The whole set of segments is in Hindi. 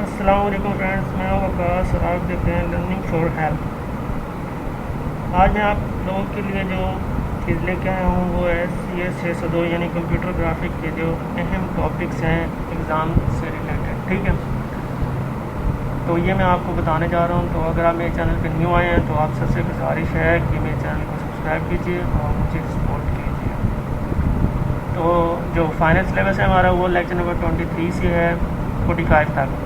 अस्सलाम वालेकुम फ्रेंड्स, मैं हूं वकास और आप देख रहे हैं लर्निंग फॉर हेल्प। आज मैं आप लोगों के लिए जो चीज़ लेके आया हूं वो है CS 602 यानी कंप्यूटर ग्राफिक के जो अहम टॉपिक्स हैं एग्ज़ाम से रिलेटेड। ठीक है, तो ये मैं आपको बताने जा रहा हूं। तो अगर आप मेरे चैनल पर न्यू आए हैं तो आप सबसे गुजारिश है कि मेरे चैनल को सब्सक्राइब कीजिए और मुझे सपोर्ट कीजिए। तो जो फाइनल सिलेबस है हमारा वो लेक्चर नंबर 23 से है 45 तक।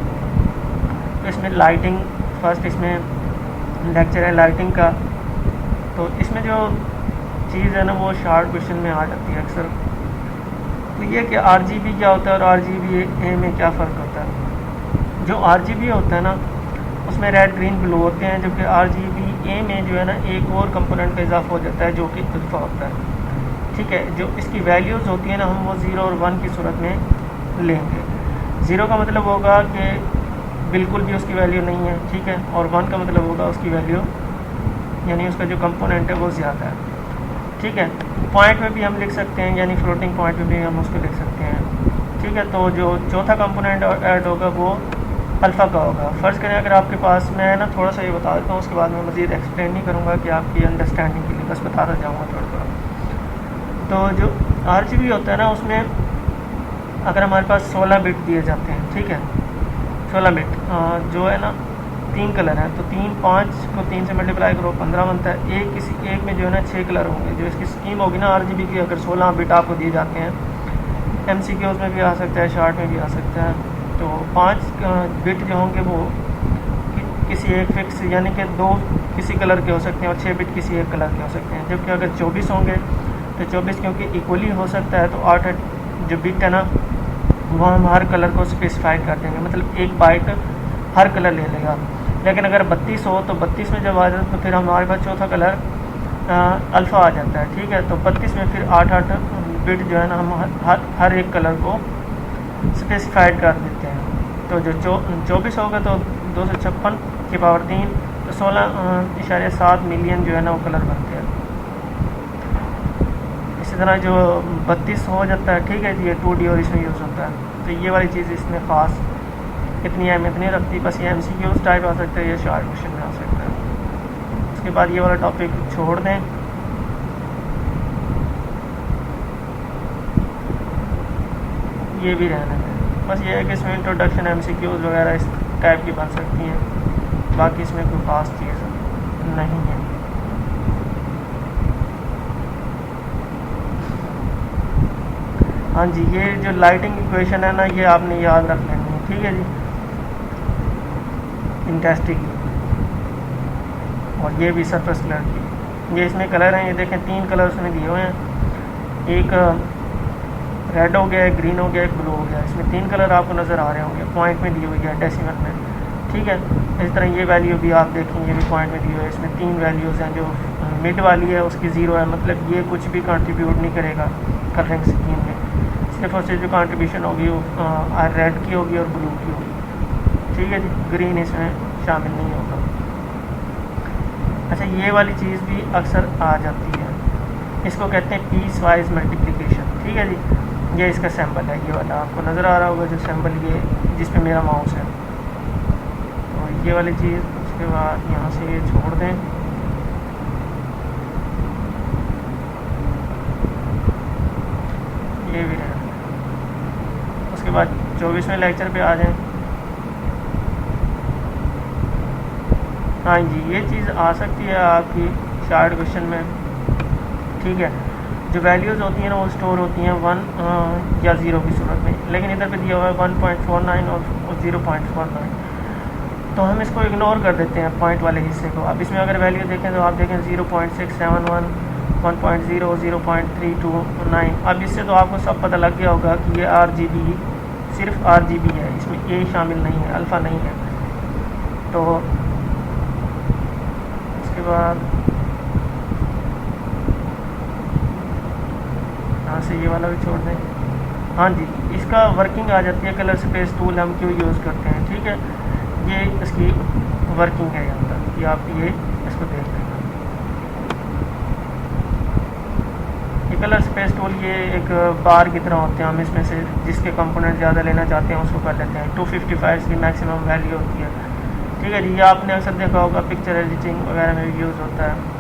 तो इसमें लाइटिंग फर्स्ट इसमें लेक्चर है लाइटिंग का। तो इसमें जो चीज़ है ना वो शार्ट क्वेश्चन में आ जाती है अक्सर। तो ये कि RGB क्या होता है और RGBA में क्या फ़र्क होता है। जो RGB होता है ना उसमें रेड ग्रीन ब्लू होते हैं, जबकि RGBA में जो है ना एक और कंपोनेंट का इजाफा हो जाता है जो कि अल्फ़ा होता है। ठीक है, जो इसकी वैल्यूज़ होती है ना हम वो 0 और 1 की सूरत में लेंगे। 0 का मतलब होगा कि बिल्कुल भी उसकी वैल्यू नहीं है, ठीक है, और 1 का मतलब होगा उसकी वैल्यू यानी उसका जो कंपोनेंट है वो ज़्यादा है। ठीक है, पॉइंट में भी हम लिख सकते हैं यानी फ्लोटिंग पॉइंट में भी हम उसको लिख सकते हैं। ठीक है, तो जो चौथा कंपोनेंट ऐड होगा वो अल्फ़ा का होगा। फ़र्ज़ करें अगर आपके पास, मैं ना थोड़ा सा ये बता देता हूँ, उसके बाद मैं मज़ीद एक्सप्लेन नहीं करूँगा कि आपकी अंडरस्टैंडिंग के लिए बस बताता जाऊँगा थोड़ा थोड़ा। तो जो RGB होता है ना उसमें अगर हमारे पास 16 बिट दिए जाते हैं, ठीक है, 16 बिट जो है ना 3 कलर हैं, तो 5 को 3 से मल्टीप्लाई करो 15 बनता है। किसी एक में जो है ना 6 कलर होंगे। जो इसकी स्कीम होगी ना RGB की, अगर 16 बिट आपको दिए जाते हैं, MCQs में भी आ सकता है, शार्ट में भी आ सकता है। तो 5 बिट जो होंगे वो किसी एक फिक्स यानी कि 2 किसी कलर के हो सकते हैं और 6 बिट किसी एक कलर के हो सकते हैं। जबकि अगर 24 होंगे तो 24 क्योंकि इक्वली हो सकता है तो 8 जो बिट है ना वो हम हर कलर को स्पेसिफाइड कर देंगे, मतलब एक बाइट हर कलर ले लेगा। लेकिन अगर 32 हो तो 32 में जब आ जाए तो फिर हमारे पास चौथा कलर अल्फ़ा आ जाता है। ठीक है, तो 32 में फिर 8 बिट जो है ना हम हर एक कलर को स्पेसिफाइड कर देते हैं। तो जो 24 होगा तो 256 की पावर 3 तो 16.7 मिलियन जो है ना वो कलर बनते हैं। इसी तरह जो 32 हो जाता है, ठीक है जी, ये 2D और इसमें यूज़ होता है। तो ये वाली चीज़ इसमें ख़ास इतनी अहमियत नहीं रखती, बस ये MCQs टाइप आ सकता है, ये शार्ट क्वेश्चन में आ सकता है। उसके बाद ये वाला टॉपिक छोड़ दें। ये भी रहने दें, बस ये है कि इसमें इंट्रोडक्शन MCQs वगैरह इस टाइप की बन सकती हैं, बाकी इसमें कोई ख़ास चीज़ नहीं है। हाँ जी, ये जो लाइटिंग इक्वेशन है ना ये आपने याद रख लेनी है, ठीक है जी, इंटेस्टिंग। और ये भी सरफेस कलर की, ये इसमें कलर हैं, ये देखें 3 कलर उसमें दिए हुए हैं, एक रेड हो गया, एक ग्रीन हो गया, एक ब्लू हो गया। इसमें 3 कलर आपको नज़र आ रहे होंगे, पॉइंट में दी हुई है डेसिमल में। ठीक है, इस तरह ये वैल्यू भी आप देखें, ये भी पॉइंट में दी हुई है। इसमें 3 वैल्यूज़ हैं, जो मिड वाली है उसकी 0 है, मतलब ये कुछ भी कंट्रीब्यूट नहीं करेगा कलरिंग स्कीम में। सिर्फ और सिर्फ जो कंट्रीब्यूशन होगी वो रेड की होगी और ब्लू की होगी। ठीक है जी, ग्रीन इसमें शामिल नहीं होगा। अच्छा, ये वाली चीज़ भी अक्सर आ जाती है, इसको कहते हैं पीस वाइज मल्टीप्लिकेशन। ठीक है जी, ये इसका सैम्पल है, ये वाला आपको नज़र आ रहा होगा जो सैम्पल, ये जिस पे मेरा माउस है। तो ये वाली चीज़, उसके बाद यहाँ से ये छोड़ दें। ये भी रहना। उसके बाद 24वें लेक्चर पे आ जाएं। हाँ जी, ये चीज़ आ सकती है आपकी शार्ट क्वेश्चन में। ठीक है, जो वैल्यूज़ होती हैं ना वो स्टोर होती हैं 1 या 0 की सूरत में, लेकिन इधर पे दिया हुआ है 1.49 और 0.49, तो हम इसको इग्नोर कर देते हैं पॉइंट वाले हिस्से को। अब इसमें अगर वैल्यू देखें तो आप देखें 0.671, 1.0, 0.329। अब इससे तो आपको सब पता लग गया होगा कि ये RGB सिर्फ RGB है, इसमें A शामिल नहीं है, अल्फ़ा नहीं है। तो उसके बाद यहाँ से ये वाला भी छोड़ दें। हाँ जी, इसका वर्किंग आ जाती है, कलर स्पेस टूल हम क्यों यूज़ करते हैं। ठीक है, ये इसकी वर्किंग है यहाँ तक कि आप ये इसको देख लेंगे। कलर स्पेस टूल ये एक बार की तरह होते हैं, हम इसमें से जिसके कंपोनेंट ज़्यादा लेना चाहते हैं उसको कर लेते हैं। 255 की मैक्सिमम वैल्यू होती है। ठीक है जी, ये आपने अक्सर देखा होगा पिक्चर एडिटिंग वगैरह में भी यूज़ होता है।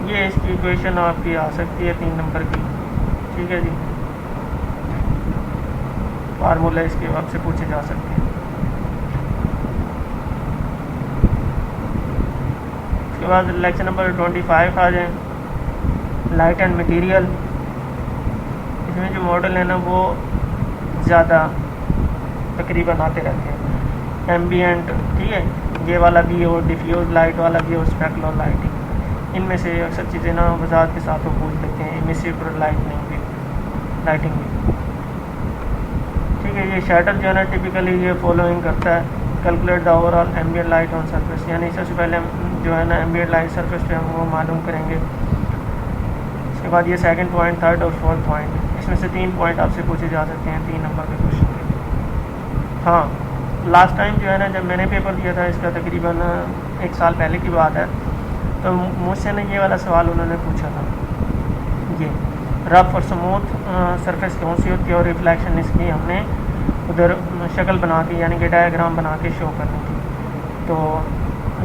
ये इसकी इक्वेशन आपकी आ सकती है 3 नंबर की। ठीक है जी, फार्मूला इसके आपसे पूछे जा सकते हैं। उसके बाद लेक्चर नंबर 25 आ जाए, लाइट एंड मटेरियल। इसमें जो मॉडल है ना वो ज़्यादा तकरीबन आते रहते हैं। एम्बियंट, ठीक है, ये वाला भी हो, डिफ्यूज लाइट वाला भी हो, स्पेकुलर लाइटिंग। इनमें से अक्सर चीज़ें ना वजाहत के साथ वो पूछ लेते हैं। इमिसिव लाइटिंग भी। ठीक है, ये शटर जो है ना टिपिकली ये फॉलोइंग करता है। Calculate the overall ambient light on surface, यानी सबसे पहले हम जो है ना एम्बियंट लाइट सरफेस पे हम वो मालूम करेंगे। उसके बाद ये सेकंड पॉइंट, थर्ड और फोर्थ पॉइंट, इसमें से 3 पॉइंट आपसे पूछे जा सकते हैं 3 नंबर के क्वेश्चन के। हाँ, लास्ट टाइम जो है ना जब मैंने पेपर दिया था, इसका तकरीबन 1 साल पहले की बात है, तो मुझसे ना ये वाला सवाल उन्होंने पूछा था, ये रफ और स्मूथ सरफेस कौन सी होती है और रिफ्लेक्शन इसकी हमने उधर शक्ल बना के यानी कि डायग्राम बना के शो करनी थी। तो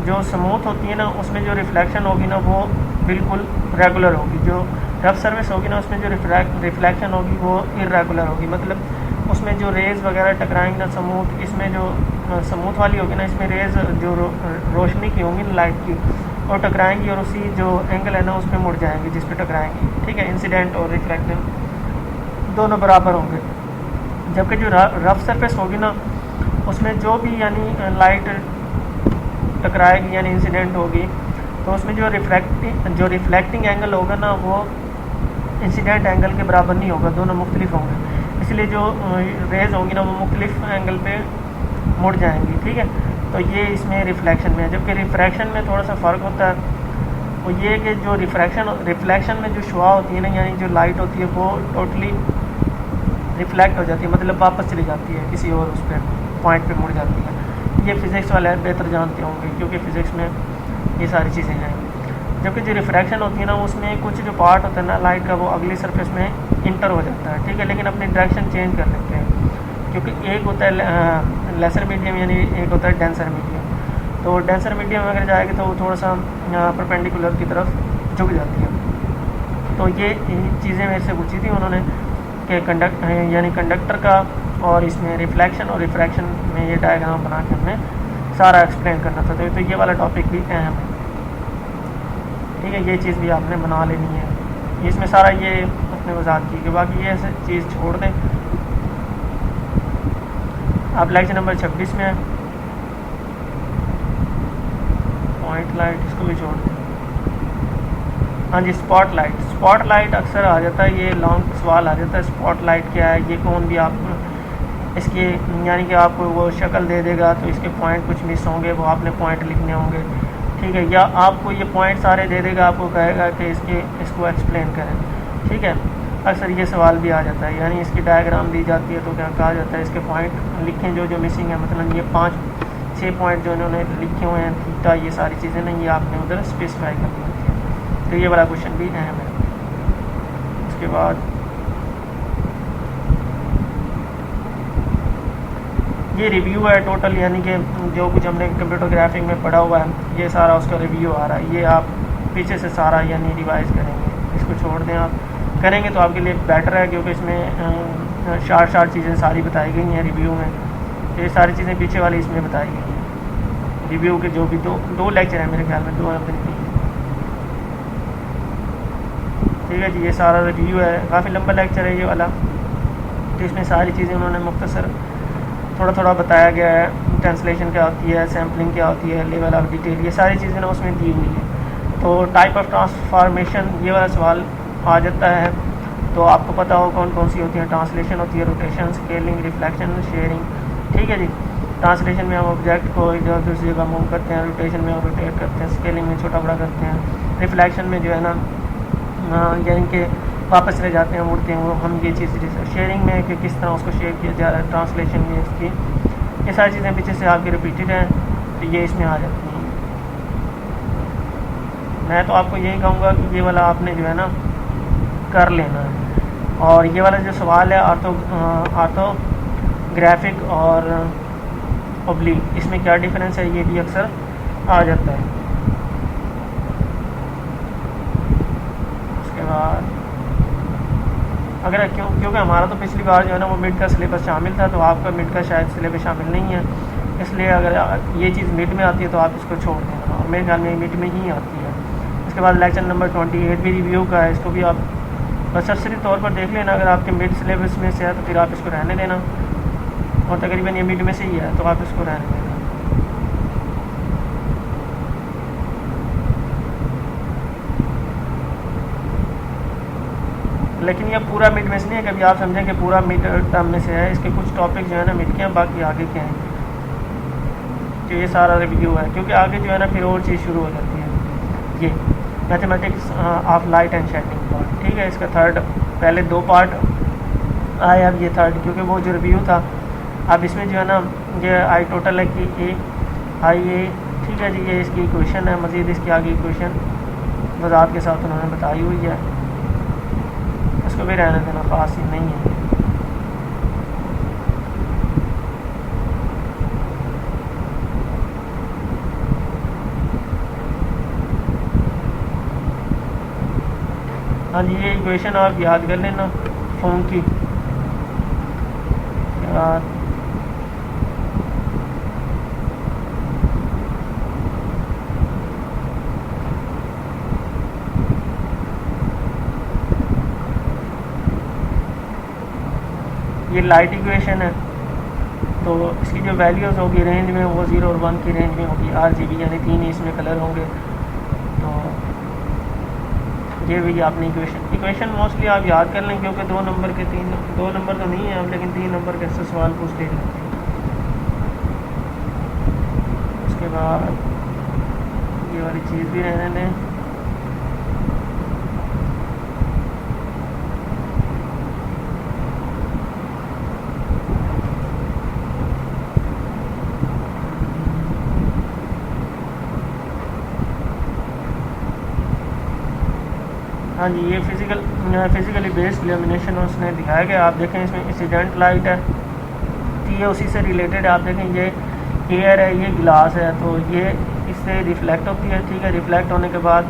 जो स्मूथ होती है ना उसमें जो रिफ्लेक्शन होगी ना वो बिल्कुल रेगुलर होगी। जो रफ सरफेस होगी ना उसमें जो रिफ्लेक्शन होगी वो इरेगुलर होगी, मतलब उसमें जो रेज़ वगैरह टकराएंगी ना स्मूथ, इसमें जो स्मूथ वाली होगी ना इसमें रेज़ जो रोशनी की होंगी लाइट की और टकराएंगी और उसी जो एंगल है ना उस पर मुड़ जाएंगी जिस पे टकराएंगी। ठीक है, इंसिडेंट और रिफ्लेक्टिव दोनों बराबर होंगे। जबकि जो रफ सरफेस होगी ना उसमें जो भी यानी लाइट टकराएगी यानी इंसिडेंट होगी तो उसमें जो रिफ्लेक्टिंग एंगल होगा ना वो इंसिडेंट एंगल के बराबर नहीं होगा, दोनों मुख्तलिफ होंगे। इसलिए जो रेज होंगी ना वो मुख्तलिफ एंगल पे मुड़ जाएंगी। ठीक है, तो ये इसमें रिफ्लेक्शन में है। जबकि रिफ्रैक्शन में थोड़ा सा फ़र्क होता है, वो ये कि जो रिफ्लेक्शन में जो शुआ होती है ना यानी जो लाइट होती है वो टोटली रिफ्लेक्ट हो जाती है, मतलब वापस चली जाती है किसी और उस पर पॉइंट पे मुड़ जाती है। ये फ़िज़िक्स वाले बेहतर जानते होंगे क्योंकि फ़िज़िक्स में ये सारी चीज़ें हैं। जबकि जो रिफ्रैक्शन होती है ना उसमें कुछ जो पार्ट होता है ना लाइट का वो अगली सरफेस में इंटर हो जाता है। ठीक है, लेकिन अपनी डायरेक्शन चेंज कर लेते हैं क्योंकि एक होता है लेसर मीडियम यानी एक होता है डेंसर मीडियम। तो डेंसर मीडियम में अगर जाएगी तो वो थोड़ा सा परपेंडिकुलर की तरफ झुक जाती है। तो ये चीज़ें मेरे से पूछी थी उन्होंने कि कंडक्टर का और इसमें रिफ्लेक्शन और रिफ्रैक्शन में ये डायग्राम बना के हमने सारा एक्सप्लेन करना था। तो ये वाला टॉपिक भी अहम है। ठीक है, ये चीज़ भी आपने बना लेनी है। इसमें सारा ये अपने वजाहत की कि बाकी ये चीज़ छोड़ दें। आप लेक्चर नंबर 26 में पॉइंट लाइट, इसको भी छोड़ दें। हाँ जी, स्पॉटलाइट अक्सर आ जाता है, ये लॉन्ग सवाल आ जाता है। स्पॉटलाइट क्या है, ये कौन भी आप इसके यानी कि आपको वो शक्ल दे देगा तो इसके पॉइंट कुछ मिस होंगे, वो आपने पॉइंट लिखने होंगे। ठीक है, या आपको ये पॉइंट सारे दे देगा, आपको कहेगा कि इसको एक्सप्लेन करें। ठीक है, अक्सर ये सवाल भी आ जाता है, यानी इसकी डायग्राम दी जाती है तो क्या कहा जाता है इसके पॉइंट लिखें जो मिसिंग है। मतलब ये 5-6 पॉइंट जो इन्होंने लिखे हुए हैं थीटा, ये सारी चीज़ें ना ये आपने उधर स्पेसिफाई करनी होती है। तो ये वाला क्वेश्चन भी अहम है। उसके बाद ये रिव्यू है टोटल, यानी कि जो कुछ हमने कंप्यूटर ग्राफिक में पढ़ा हुआ है ये सारा उसका रिव्यू आ रहा है। ये आप पीछे से सारा यानी रिवाइज करेंगे, इसको छोड़ दें। आप करेंगे तो आपके लिए बेटर है क्योंकि इसमें शार्ट चीज़ें सारी बताई गई हैं रिव्यू में। तो ये सारी चीज़ें पीछे वाली इसमें बताई गई हैं। रिव्यू के जो भी दो लेक्चर हैं मेरे ख्याल में, 2 या फिर 3। ठीक है जी, ये सारा रिव्यू है, काफ़ी लंबा लेक्चर है ये वाला। तो इसमें सारी चीज़ें उन्होंने मुख्तसर थोड़ा बताया गया है। ट्रांसलेशन क्या होती है, सैम्पलिंग क्या होती है, लेवल ऑफ डिटेल, ये सारी चीज़ें ना उसमें दी हुई है। तो टाइप ऑफ ट्रांसफॉर्मेशन ये वाला सवाल आ जाता है, तो आपको पता हो कौन कौन सी होती है। ट्रांसलेशन होती है, रोटेशन, स्केलिंग, रिफ्लेक्शन, शेयरिंग। ठीक है जी, ट्रांसलेशन में हम ऑब्जेक्ट को इधर दूसरी जगह मूव करते हैं, रोटेशन में हम रोटेट करते हैं, स्केलिंग में छोटा बड़ा करते हैं, रिफ्लेक्शन में जो है ना यानी कि वापस चले जाते हैं, मुड़ते हैं, वो हम ये चीज़ शेयरिंग में कि किस तरह उसको शेयर किया जा रहा है, ट्रांसलेशन में इसकी ये सारी चीज़ें पीछे से आपकी रिपीटेड हैं, तो ये इसमें आ जाती हैं। मैं तो आपको यही कहूँगा कि ये वाला आपने जो है ना कर लेना है। और ये वाला जो सवाल है ऑर्थोग्राफिक और ऑब्लिक, इसमें क्या डिफरेंस है, ये भी अक्सर आ जाता है। उसके बाद अगर क्योंकि हमारा तो पिछली बार जो है ना वो मिड का सिलेबस शामिल था, तो आपका मिड का शायद सिलेबस शामिल नहीं है, इसलिए अगर ये चीज़ मिड में आती है तो आप इसको छोड़ देना, और मेरे ख्याल में मिड में ही आती है। उसके बाद लेक्चर नंबर 28 भी रिव्यू का है, इसको भी आप बसरसरी तौर पर देख लेना। अगर आपके मिड सिलेबस में से है तो फिर आप इसको रहने देना, और तकरीबन ये मिड में से ही है तो आप इसको रहने देना। लेकिन ये पूरा मिड में से नहीं है, कभी आप समझें कि पूरा मिड टर्म में से है, इसके कुछ टॉपिक जो है ना मिड के हैं, बाकी आगे के हैं। तो ये सारा रिव्यू है, क्योंकि आगे जो है ना फिर और चीज़ शुरू हो जाती है। ये mathematics of light and shading part, ठीक है, इसका थर्ड, पहले 2 पार्ट आए, अब ये थर्ड, क्योंकि वो जो रिव्यू था अब इसमें जो है ना ये आई टोटल है कि ए आई ए, ठीक है जी, ये इसकी इक्वेशन है, मज़ीद इसकी आगे इक्वेशन वजाहत के साथ उन्होंने बताई हुई है, इसको भी रहने देना, ख़ास ही नहीं है। हाँ जी, ये इक्वेशन आप याद कर लेना फोम की। ये लाइट इक्वेशन है, तो इसकी जो वैल्यूज़ होगी रेंज में वो 0 और 1 की रेंज में होगी, RGB यानी 3 इसमें कलर होंगे। तो ये भी आपने इक्वेशन मोस्टली आप याद कर लें, क्योंकि 2 नंबर के 2 नंबर तो नहीं है अब, लेकिन 3 नंबर के ऐसे सवाल पूछ ले लेते हैं। उसके बाद ये वाली चीज़ भी रहने दें। हाँ जी, ये फिज़िकली बेस्ड इल्यूमिनेशन उसने दिखाया गया। आप देखें इसमें इंसिडेंट लाइट है, तो ये उसी से रिलेटेड है। आप देखें ये एयर है, ये गिलास है, तो ये इससे रिफ्लेक्ट होती है, ठीक है। रिफ्लेक्ट होने के बाद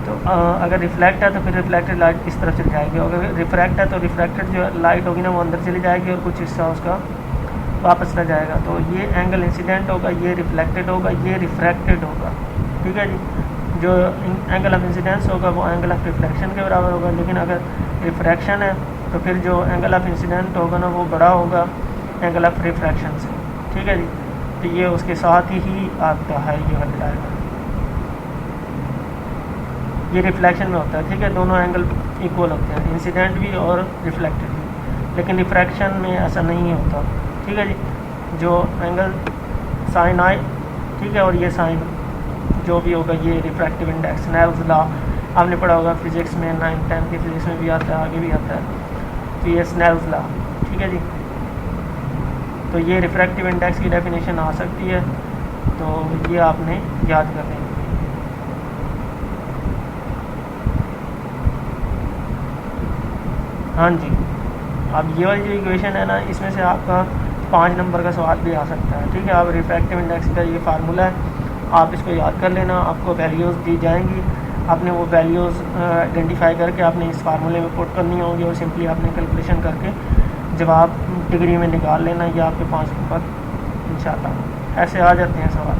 तो अगर रिफ्लेक्ट है तो फिर रिफ्लेक्टेड लाइट इस तरफ चली जाएगी, अगर रिफ्रैक्ट है तो रिफ्रैक्टेड जो लाइट होगी ना वो अंदर चली जाएगी और कुछ हिस्सा उसका वापस रह जाएगा। तो ये एंगल इंसिडेंट होगा, ये रिफ्लेक्टेड होगा, ये रिफ्रैक्टेड होगा, ठीक है जी। जो एंगल ऑफ इंसिडेंस होगा वो एंगल ऑफ रिफ्लेक्शन के बराबर होगा, लेकिन अगर रिफ्रैक्शन है तो फिर जो एंगल ऑफ इंसिडेंट होगा ना वो बड़ा होगा एंगल ऑफ रिफ्रैक्शन से, ठीक है जी। तो ये उसके साथ ही आता है, ये वाला डायग्राम ये रिफ्लेक्शन में होता है, ठीक है। दोनों एंगल इक्वल होते हैं, इंसिडेंट भी और रिफ्लेक्टेड भी, लेकिन रिफ्रैक्शन में ऐसा नहीं होता, ठीक है जी। जो एंगल साइन आए, ठीक है, और ये साइन जो भी होगा ये रिफ्रैक्टिव इंडेक्स, स्नेल्स लॉ आपने पढ़ा होगा फिज़िक्स में, 9th 10th की फिज़िक्स में भी आता है, आगे भी आता है। तो ये स्नेल्स लॉ, ठीक है जी। तो ये रिफ्रैक्टिव इंडेक्स की डेफिनेशन आ सकती है, तो ये आपने याद कर लेंगे। हाँ जी, अब ये वाली जो इक्वेशन है ना, इसमें से आपका 5 नंबर का सवाल भी आ सकता है, ठीक है। आप रिफ्रैक्टिव इंडेक्स का ये फार्मूला है, आप इसको याद कर लेना। आपको वैल्यूज़ दी जाएंगी, आपने वो वैल्यूज़ आइडेंटिफाई करके आपने इस फार्मूले में पुट करनी होगी, और सिंपली आपने कैलकुलेशन करके जवाब डिग्री में निकाल लेना। ये आपके 5 नंबर इंशाल्लाह ऐसे आ जाते हैं सवाल।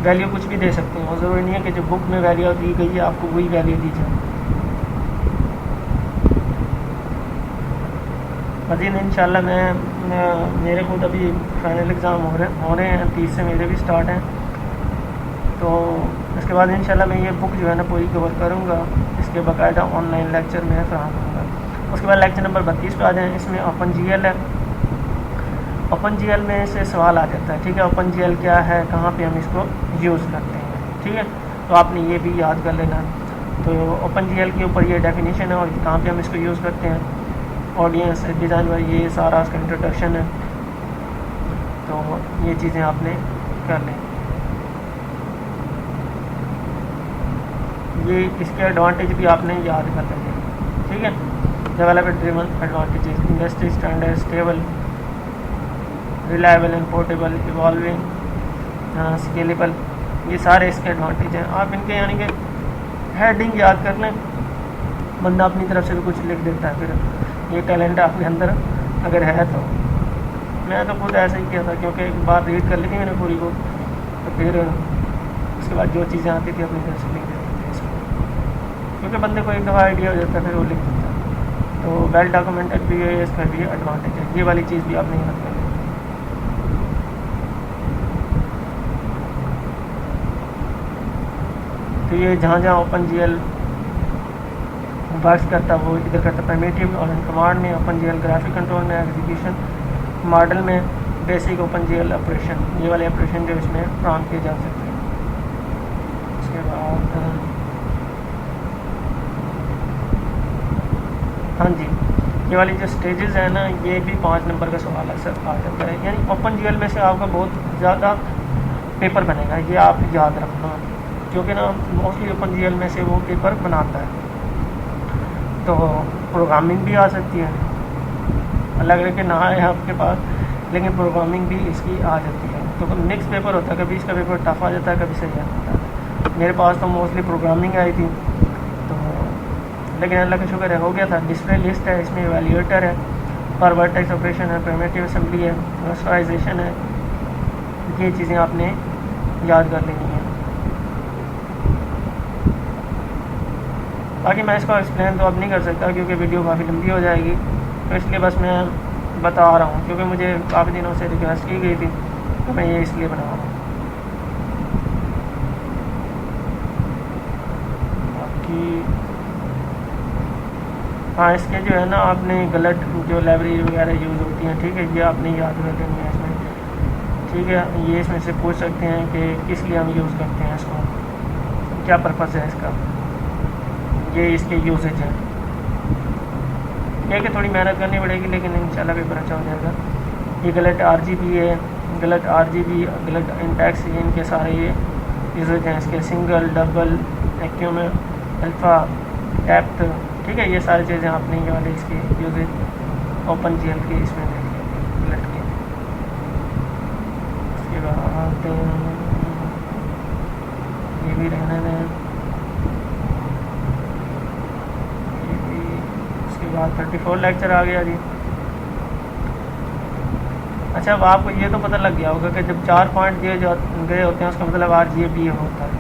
वैल्यू कुछ भी दे सकते हैं, और ज़रूरी नहीं है कि जो बुक में वैल्यू दी गई है आपको वही वैल्यू दी जाए। मज़ीद इंशाल्लाह मेरे खुद अभी फाइनल एग्ज़ाम हो रहे हैं, 30 से मेरे भी स्टार्ट हैं, तो इसके बाद इंशाल्लाह मैं ये बुक जो है ना पूरी कवर करूँगा, इसके बाकायदा ऑनलाइन लेक्चर में फ़राहम करूँगा। उसके बाद लेक्चर नंबर 32 पे आ जाएँ। इसमें ओपन जीएल है, ओपन जीएल में से सवाल आ जाता है, ठीक है। ओपन जीएल क्या है, कहाँ पे हम इसको यूज़ करते हैं, ठीक है, तो आपने ये भी याद कर लेना। तो ओपन जीएल के ऊपर ये डेफिनेशन है और कहाँ पे हम इसको यूज़ करते हैं, ऑडियंस डिज़ाइन पर, ये सारा इसका इंट्रोडक्शन है। तो ये चीज़ें आपने कर लें। ये इसके एडवांटेज भी आपने याद कर लेंगे, ठीक है। Developer driven advantages, industry standard, stable, reliable and portable, evolving, scalable, ये सारे इसके एडवांटेज हैं। आप इनके यानी कि हेडिंग याद कर लें, बंदा अपनी तरफ से भी कुछ लिख देता है। फिर ये टैलेंट आपके अंदर अगर है तो मैं तो खुद ऐसा ही किया था, क्योंकि एक बार रीड कर ली थी मैंने पूरी को, तो फिर उसके बाद जो चीज़ें आती थी अपनी तरफ से लिख देते थे इसको, क्योंकि बंदे को एक दफ़ा आइडिया हो जाता है फिर वो लिख देता है। तो वेल डॉक्यूमेंटेड भी है, इसका भी एडवांटेज है। ये वाली चीज़ भी आपने याद कर ली। तो ये जहाँ जहाँ ओपन जीएल वर्क करता वो इधर करता प्राइमेटिव और कमांड में, ओपन जीएल ग्राफिक कंट्रोल में, एग्जीक्यूशन मॉडल में, बेसिक ओपन जीएल ऑपरेशन, ये वाले ऑपरेशन जो इसमें काम किए जा सकते हैं। उसके बाद हाँ जी, ये वाली जो स्टेजेस है ना, ये भी 5 नंबर का सवाल अक्सर आ जाता है। यानी ओपन जीएल में से आपका बहुत ज़्यादा पेपर बनेगा, ये आप याद रखना, क्योंकि ना मोस्टली ओपन जीएल में से वो पेपर बनाता है। तो प्रोग्रामिंग भी आ सकती है, अलग अलग के ना है आपके पास, लेकिन प्रोग्रामिंग भी इसकी आ जाती है। तो मिक्स पेपर होता है, कभी इसका पेपर टफ आ जाता है, कभी सही आ जाता है। मेरे पास तो मोस्टली प्रोग्रामिंग आई थी, तो लेकिन अल्लाह का शुक्र है हो गया था। डिस्प्ले लिस्ट है, इसमें वैल्यूएटर है, पर वर्टेक्स ऑपरेशन है, प्राइमेटिव असेंबली है, रस्टराइजेशन है, ये चीज़ें आपने याद कर लेनी है। बाकी मैं इसको एक्सप्लेन तो अब नहीं कर सकता, क्योंकि वीडियो काफ़ी लंबी हो जाएगी, तो इसलिए बस मैं बता रहा हूँ, क्योंकि मुझे काफ़ी दिनों से रिक्वेस्ट की गई थी, तो मैं ये इसलिए बना रहा हूँ। बाकी हाँ, इसके जो है ना आपने गलत जो लाइब्रेरी वगैरह यूज़ होती हैं, ठीक है, ये आपने याद कर लेनी है इसमें, ठीक है। ये इसमें से पूछ सकते हैं कि किस लिए हम यूज़ करते हैं इसको, क्या पर्पज़ है इसका, ये इसके यूजेज हैं। ये कि थोड़ी मेहनत करनी पड़ेगी, लेकिन इंशाल्लाह पेपर अच्छा हो जाएगा। ये गलत RGB है, गलत RGB, गलत इंडेक्स, इनके सारे ये यूजेज हैं इसके, सिंगल, डबल, एक्यूम, अल्फ़ा, डेप्थ, ठीक है। ये सारी चीज़ें आपने ये वाले इसके यूजेज ओपन जीएल के इसमें देखेंगे गलत के। उसके बाद ये भी रहने दें, बाद 34 लेक्चर आ गया जी। अच्छा, अब आपको ये तो पता लग गया होगा कि जब 4 पॉइंट दिए गए होते हैं उसका मतलब RGB होता है,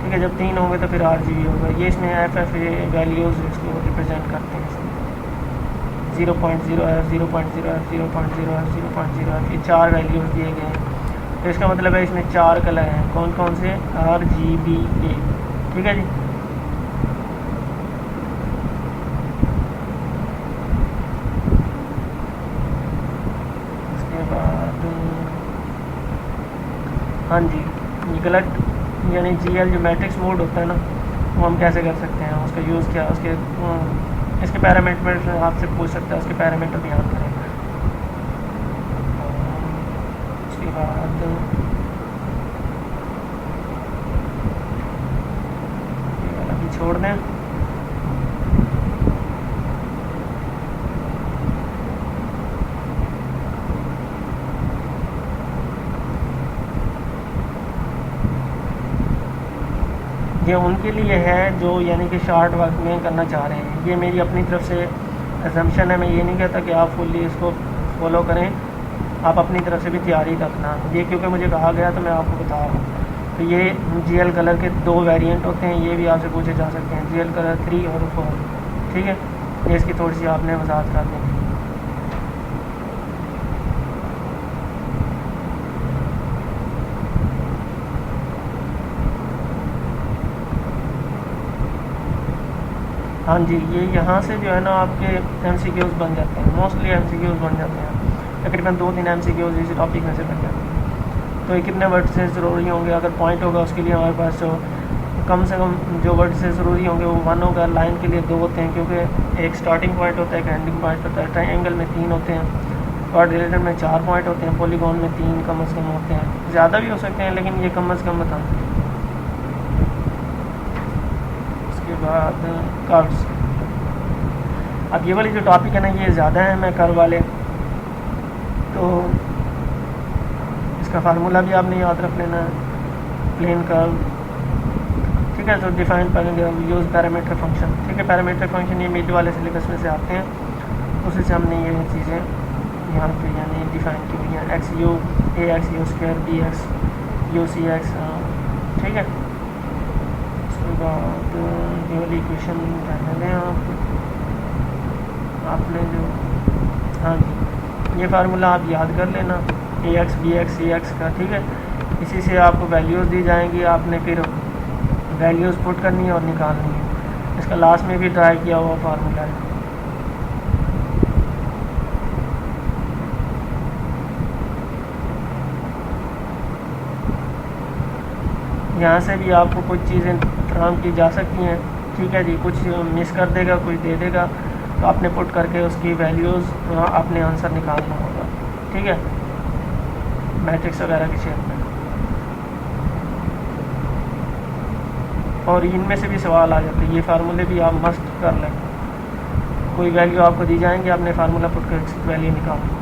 ठीक है। जब 3 होंगे तो फिर RGB होगा। ये इसमें FFA वैल्यूज़ इसको रिप्रेजेंट करते हैं, 0.0F, 0.0F, 0.0F, 0.0F, ये 4 वैल्यूज़ दिए गए हैं। तो इसका मतलब है इसमें 4 कलर हैं, कौन कौन से, RGBA, ठीक है जी। हाँ जी, ये गलत यानी GL जो मैट्रिक्स मोड होता है ना, वो हम कैसे कर सकते हैं, उसका यूज़ क्या, उसके इसके पैरामीटर आपसे पूछ सकता है, उसके पैरामीटर भी याद करें। उसके बाद ये वाला भी छोड़ दें। ये उनके लिए है जो यानी कि शॉर्ट वर्क में करना चाह रहे हैं। ये मेरी अपनी तरफ से असम्पशन है, मैं ये नहीं कहता कि आप फुल्ली इसको फॉलो करें, आप अपनी तरफ से भी तैयारी रखना। ये क्योंकि मुझे कहा गया तो मैं आपको बता रहा हूँ। तो ये GL कलर के 2 वेरिएंट होते हैं, ये भी आपसे पूछे जा सकते हैं, GL कलर 3 और 4, ठीक है। ये इसकी थोड़ी सी आपने वजाहत कर देनी। हाँ जी, ये यहाँ से जो है ना आपके MCQs बन जाते हैं, मोस्टली MCQs बन जाते हैं, तकरीबन 2-3 MCQs इसी टॉपिक में से बन जाते हैं। तो ये कितने वर्ड से ज़रूरी होंगे, अगर पॉइंट होगा उसके लिए हमारे पास जो कम से कम जो वर्ड से ज़रूरी होंगे वो 1 होगा, लाइन के लिए 2 होते हैं, क्योंकि एक स्टार्टिंग पॉइंट होता है, एक एंडिंग पॉइंट होता है, ट्रायंगल में 3 होते हैं, क्वाड्रिलेटरल में 4 पॉइंट होते हैं, पॉलीगॉन में 3 कम से कम होते हैं, ज़्यादा भी हो सकते हैं लेकिन ये कम से कम बताऊँ। उसके बाद कर्व्स, अब ये वाली जो टॉपिक है ना ये ज़्यादा है मैं कर्व वाले, तो इसका फार्मूला भी आपने याद रख लेना है, प्लेन कर्व, ठीक है। तो डिफाइन यूज़ पैरामीटर फंक्शन, ठीक है। पैरामीटर फंक्शन ये मिड वाले सिलेबस में से आते हैं, उसी से हमने ये चीज़ें यहाँ पे यानी डिफ़ाइन की हुई हैं, x u a x u square b x u c x, ठीक है। उसके बाद ये वाली इक्वेशन कहने दें आपने जो, हाँ जी, ये फार्मूला आप याद कर लेना, ए एक्स बी एक्स सी एक्स का, ठीक है। इसी से आपको वैल्यूज़ दी जाएंगी, आपने फिर वैल्यूज़ पुट करनी है और निकालनी है। इसका लास्ट में भी ट्राई किया हुआ फार्मूला है। यहाँ से भी आपको कुछ चीज़ें फराहम की जा सकती हैं, ठीक है जी। कुछ मिस कर देगा, कुछ दे देगा, तो आपने पुट करके उसकी वैल्यूज़ आपने आंसर निकालना होगा, ठीक है, मैट्रिक्स वगैरह के शेप में। और इनमें से भी सवाल आ जाते हैं, ये फार्मूले भी आप मस्ट कर लें। कोई वैल्यू आपको दी जाएंगी, आपने फार्मूला पुट कर वैल्यू निकालना।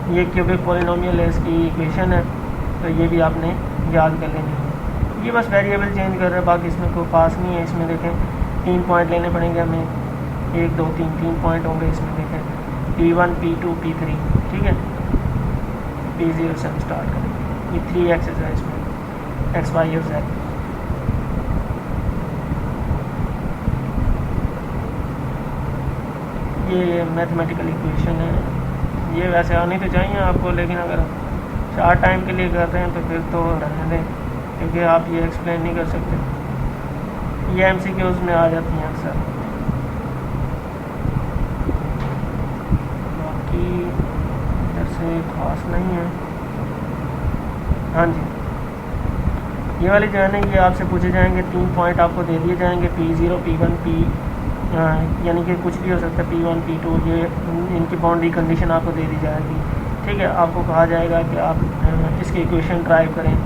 ये क्यूबिक पॉलिनोमियल है, इसकी इक्वेशन है, तो ये भी आपने याद कर लेनी है। ये बस वेरिएबल चेंज कर रहे हैं, बाकी इसमें कोई पास नहीं है। इसमें देखें 3 पॉइंट लेने पड़ेंगे हमें, 1 2 3 पॉइंट होंगे इसमें। देखें P1 P2 P3, ठीक है। P0 से हम स्टार्ट करेंगे। ये 3 एक्सेस है इसमें, एक्स वाई और जेड। ये मैथमेटिकल इक्वेशन है, ये वैसे आनी तो चाहिए आपको, लेकिन अगर शॉर्ट टाइम के लिए कर रहे हैं तो फिर तो रहने दें, क्योंकि आप ये एक्सप्लेन नहीं कर सकते। ये MCQs में आ जाती हैं अक्सर। बाकी ऐसे खास नहीं है। हाँ जी, ये वाली जो है ना ये आपसे पूछे जाएंगे, 3 पॉइंट आपको दे दिए जाएंगे, P0 P1 P, यानी कि कुछ भी हो सकता है, P1 P2, ये इनकी बाउंड्री कंडीशन आपको दे दी जाएगी, ठीक है। आपको कहा जाएगा कि आप इसकी इक्वेशन ड्राइव करें,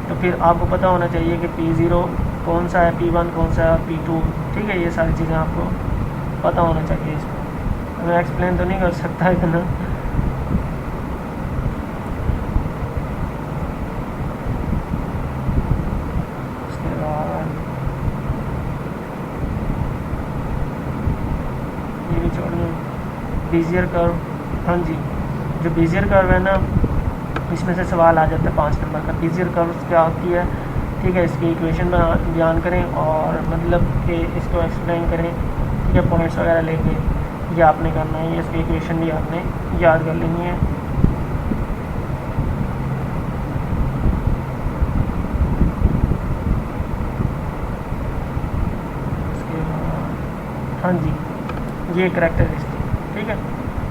तो फिर आपको पता होना चाहिए कि P0 कौन सा है, P1 कौन सा है, P2, ठीक है। ये सारी चीज़ें आपको पता होना चाहिए। इसमें मैं एक्सप्लेन तो नहीं कर सकता इतना। उसके बाद ये भी छोड़ना, बेजियर कर्व, हाँ जी, जो बेजियर कर्व है ना इसमें से सवाल आ जाता है 5 नंबर का। बेजियर कर्व क्या होती है, ठीक है, इसकी इक्वेशन बयान करें और मतलब कि इसको एक्सप्लेन करें, ठीक है। पॉइंट्स वगैरह लेके ये आपने करना है, इसकी इक्वेशन भी आपने याद कर लेनी है। उसके बाद हाँ जी, ये करैक्टरिस्टिक, ठीक है,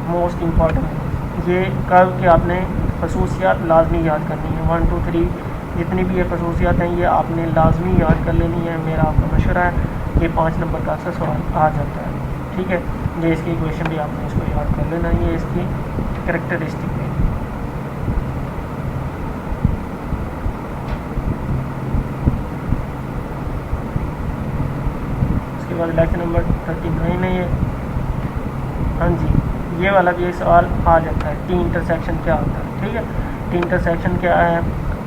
मोस्ट इम्पॉर्टेंट। ये कर्व की आपने खसूसियात लाजमी याद करनी है। 1 2 3 जितनी भी ये खसूसियात हैं ये आपने लाजमी याद कर लेनी है। मेरा आपका मशवरा है, ये 5 नंबर का अक्सर सवाल आ जाता है, ठीक है। ये इसकी इक्वेशन भी आपने इसको याद कर लेना, ये इसकी करैक्टरिस्टिक है। उसके बाद लेक्चर नंबर 39 है ये, हाँ जी, ये वाला भी एक सवाल आ जाता है, टी इंटरसेक्शन क्या होता है, ठीक है। टी इंटरसेक्शन क्या है,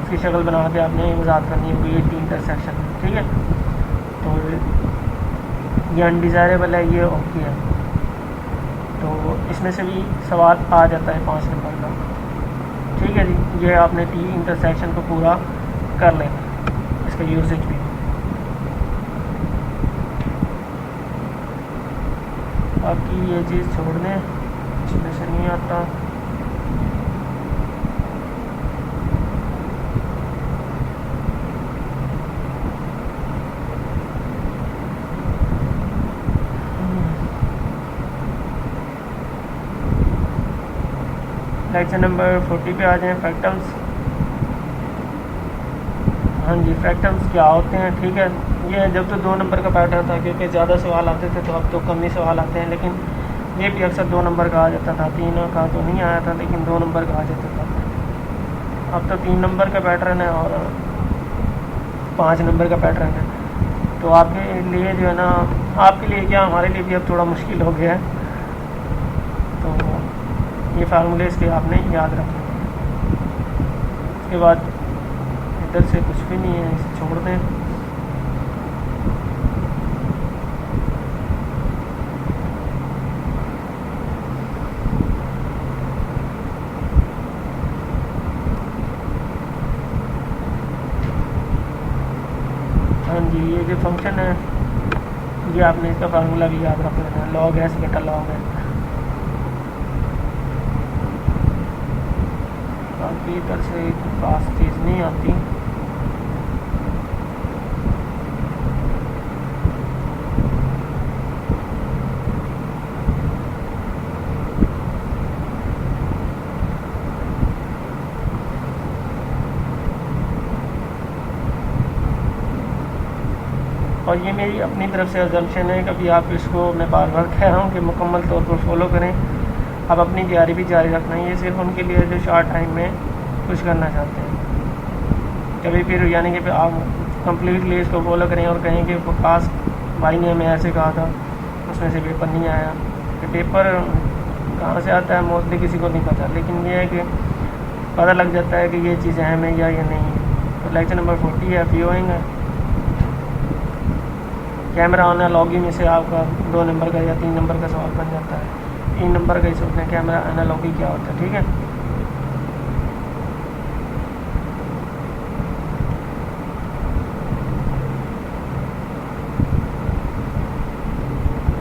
उसकी शक्ल बना के आपने वजाहत करनी होगी, ये टी इंटरसेक्शन, ठीक है। तो ये अनडिज़ायरेबल है, ये ओके है, तो इसमें से भी सवाल आ जाता है 5 नंबर का, ठीक है जी। ये आपने टी इंटरसेक्शन को पूरा कर लेना, इसका यूजेज भी। बाकी ये चीज़ छोड़ दें, इसमें से नहीं आता। लेक्चर नंबर 40 पे आ जाएं, फ्रैक्टल्स। हाँ जी, फ्रैक्टल्स क्या होते हैं, ठीक है। ये जब तो 2 नंबर का पैटर्न था, क्योंकि ज़्यादा सवाल आते थे तो अब तो कम ही सवाल आते हैं, लेकिन ये भी अक्सर 2 नंबर का आ जाता था। 3 का तो नहीं आया था, लेकिन 2 नंबर का आ जाता था। अब तो 3 नंबर का पैटर्न है और 5 नंबर का पैटर्न है। तो आपके लिए जो है ना, आपके लिए क्या, हमारे लिए भी अब थोड़ा मुश्किल हो गया है। तो ये फार्मूले इसके आपने याद रखने हैं। उसके बाद इधर से कुछ भी नहीं है, इसे छोड़ दें। हाँ जी, ये जो फंक्शन है, ये आपने इसका फार्मूला भी याद रख लेना है, लॉग एस बटा लॉग है। बाकी इधर से खास चीज़ नहीं आती। और ये मेरी अपनी तरफ से अजम्पशन है, कभी आप इसको, मैं बार बार कह रहा हूँ कि मुकम्मल तौर पर फॉलो करें। आप अपनी तैयारी भी जारी रखना है, ये सिर्फ उनके लिए जो शॉर्ट टाइम में कुछ करना चाहते हैं। कभी फिर यानी कि आप कम्प्लीटली इसको फॉलो करें और कहें कि खास भाई ने हमें ऐसे कहा था, उसमें से पेपर नहीं आया। कि पेपर कहाँ से आता है मोस्टली किसी को नहीं पता, लेकिन ये है कि पता लग जाता है कि ये चीज़ अहम है या ये नहीं है। तो लेक्चर नंबर 40 है, व्यूइंग है। कैमरा एनालॉगी में से आपका 2 नंबर का या 3 नंबर का सवाल बन जाता है। 3 नंबर का ही सोचते हैं कैमरा एनालॉगी क्या होता है, ठीक है।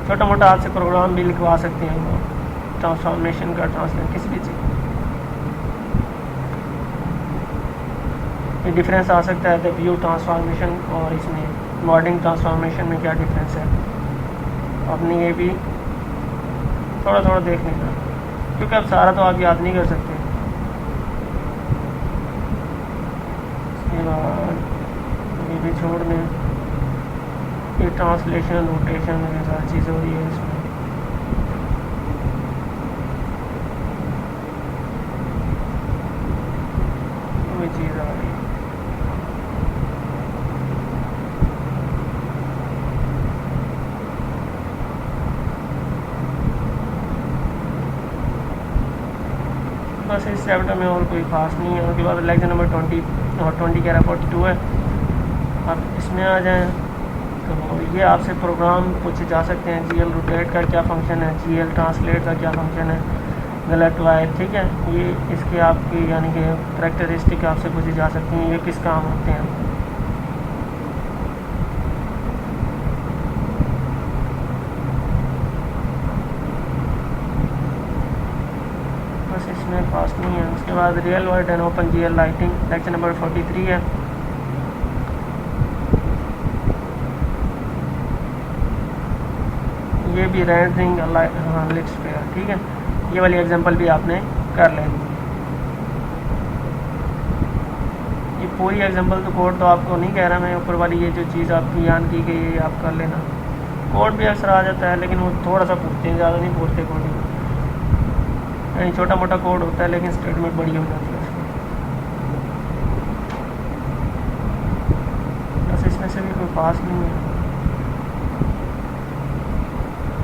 छोटा मोटा आपसे प्रोग्राम भी लिखवा सकते हैं, ट्रांसफॉर्मेशन का, ट्रांसलेट, किसी भी चीज़। ये डिफरेंस आ सकता है द व्यू ट्रांसफॉर्मेशन और इसमें मॉडलिंग ट्रांसफॉर्मेशन में क्या डिफरेंस है। आपने ये भी थोड़ा थोड़ा देख लेना, क्योंकि अब सारा तो आप याद नहीं कर सकते। इसके बाद ये भी छोड़ दें, ये ट्रांसलेशन, रोटेशन, ये सारी चीज़ें हो रही है इसमें। कोई चीज़ आ रही है, बस इस चैप्टर में और कोई ख़ास नहीं है। उसके बाद लेक्चर नंबर 20 और 20 कह रहा 42 है। आप इसमें आ जाएं तो ये आपसे प्रोग्राम पूछे जा सकते हैं। GL रोटेट का क्या फंक्शन है, GL ट्रांसलेट का क्या फंक्शन है, गलत वायर, ठीक है। ये इसके आपकी यानी कि करैक्टरिस्टिक आपसे पूछी जा सकती हैं, ये किस काम होते हैं। बस इसमें फास्ट नहीं है। उसके बाद real world and open GL lighting, lecture number 43 है। ये भी रेंडरिंग लिस्ट पे है, ठीक है। ये वाली एग्जांपल भी आपने कर लेनी है। ये पूरी एग्जांपल तो कोड तो आपको नहीं कह रहा मैं, ऊपर वाली ये जो चीज़ आपकी याद की गई है आप कर लेना। कोड भी अक्सर आ जाता है, लेकिन वो थोड़ा सा पूछते हैं, ज़्यादा नहीं पूछते कोडिंग। यानी छोटा मोटा कोड होता है, लेकिन स्टेटमेंट बड़ी हो जाती है उसकी। बस इसमें से भी कोई पास नहीं है।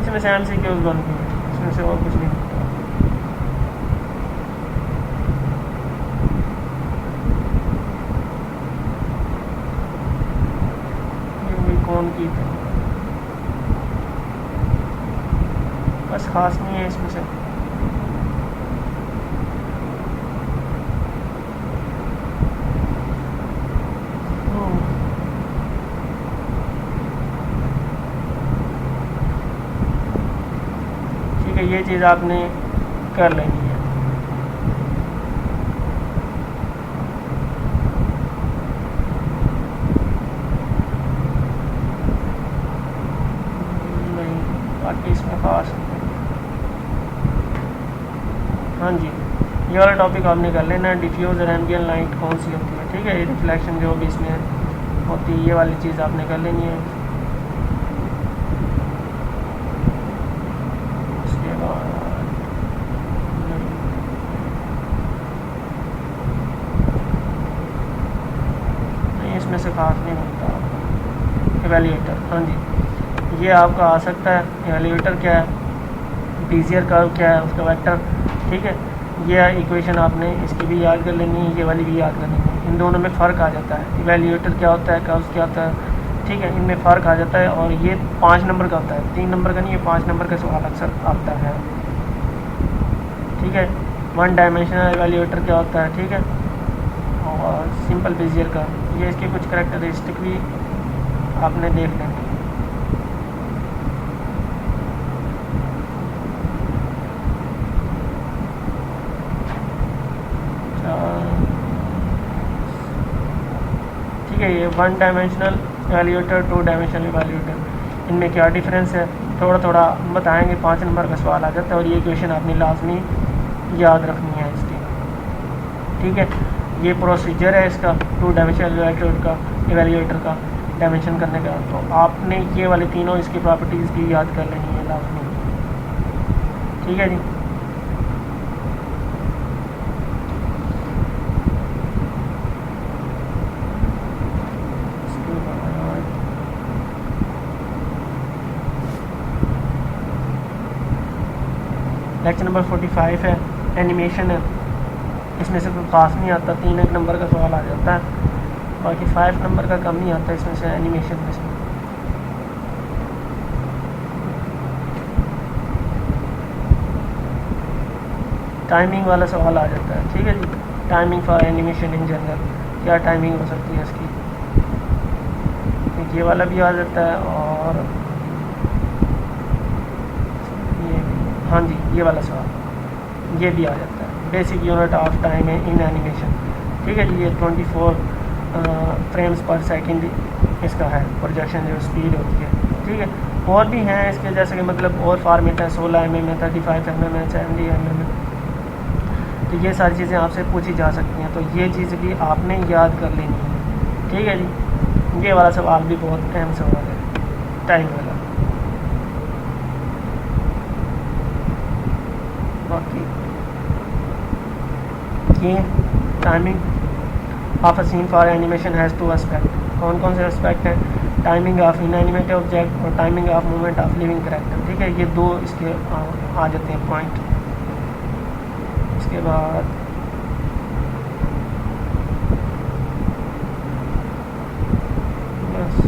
इसमें से MCQs बन गए हैं, इसमें से और कुछ नहीं होता। ये कौन की था, बस खास नहीं है इसमें से। ठीक है, ये चीज़ आपने कर लेनी है। नहीं, बाकी इसमें खास, हाँ जी, ये वाला टॉपिक आपने कर लेना है, डिफ्यूज और एम्बिएंट लाइट कौन सी होती है, ठीक है, रिफ्लेक्शन जो भी इसमें होती है, ये वाली चीज़ आपने कर लेनी है। उसके बाद नहीं, इसमें से खास नहीं होता। एवेल्यूएटर, हाँ जी, ये आपका आ सकता है। एवेल्यूएटर क्या है, बीजियर कर्व क्या है, उसका वेक्टर, ठीक है। ये इक्वेशन आपने इसकी भी याद कर लेनी है, ये वाली भी याद करनी है। इन दोनों में फ़र्क आ जाता है, इवेल्यूएटर क्या होता है, कर्व्स क्या होता है, ठीक है, इनमें फ़र्क आ जाता है। और ये 5 नंबर का होता है, 3 नंबर का नहीं, ये 5 नंबर का सवाल अक्सर आता है, ठीक है। 1 डायमेंशनल इवेल्यूएटर क्या होता है, ठीक है, और सिंपल बेजियर का, ये इसके कुछ करैक्टरिस्टिक भी आपने देख लेनी है। ठीक है, ये 1 डायमेंशनल इवेल्यूएटर, 2 डायमेंशनल इवेल्यूएटर, इनमें क्या डिफरेंस है थोड़ा थोड़ा बताएंगे। 5 नंबर का सवाल आ जाता है और ये इक्वेशन आपने लाजमी याद रखनी है इसकी, ठीक है। ये प्रोसीजर है इसका 2 डायमेंशनल इवेल्यूएटर का डायमेंशन करने का। तो आपने ये वाले तीनों इसकी प्रॉपर्टीज़ भी याद कर लेनी है लाजमी, ठीक है जी। लेक्चर नंबर 45 है, एनिमेशन है। इसमें से कोई ख़ास नहीं आता, 3 नंबर का सवाल आ जाता है, बाकी 5 नंबर का कम नहीं आता इसमें से, एनिमेशन में से। टाइमिंग वाला सवाल आ जाता है, ठीक है जी। Timing for animation in general, क्या टाइमिंग हो सकती है इसकी, ये वाला भी आ जाता है। और ये, हाँ जी, ये वाला सवाल ये भी आ जाता है, बेसिक यूनिट ऑफ टाइम है इन एनिमेशन, ठीक है जी। ये 24 फ्रेम्स पर सेकंड इसका है प्रोजेक्शन जो स्पीड होती है, ठीक है। और भी हैं इसके, जैसे कि मतलब और फॉर्मेट है, 16 mm है, 35 mm है, 70 mm है। तो ये सारी चीज़ें आपसे पूछी जा सकती हैं, तो ये चीज़ भी आपने याद कर लेनी है, ठीक है जी। ये वाला सवाल भी बहुत अहम सवाल है, टाइम वाला। बाकी ये timing of a scene for animation has 2 aspect, कौन कौन से एस्पेक्ट हैं, टाइमिंग ऑफ इनएनिमेटेड ऑब्जेक्ट और timing of movement of living character, ठीक है। ये 2 इसके आ जाते हैं पॉइंट। इसके बाद बस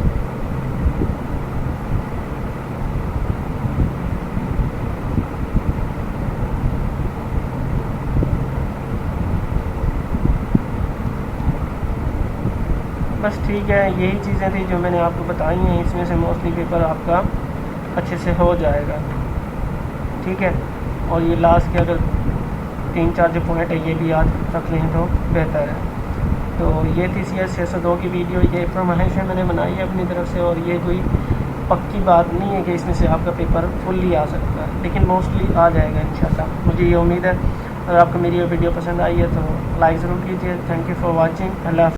बस ठीक है, यही चीज़ें थी जो मैंने आपको बताई हैं। इसमें से मोस्टली पेपर आपका अच्छे से हो जाएगा, ठीक है। और ये लास्ट के अगर 3-4 जो पॉइंट है ये भी याद रख लें तो बेहतर है। तो ये थी CS 602 की वीडियो, ये फरमाइश है मैंने बनाई है अपनी तरफ से, और ये कोई पक्की बात नहीं है कि इसमें से आपका पेपर फुल्ली आ सकता है, लेकिन मोस्टली आ जाएगा इंशाल्लाह, मुझे ये उम्मीद है। अगर आपको मेरी ये वीडियो पसंद आई है तो लाइक ज़रूर कीजिए। Thank you for watching. Allah.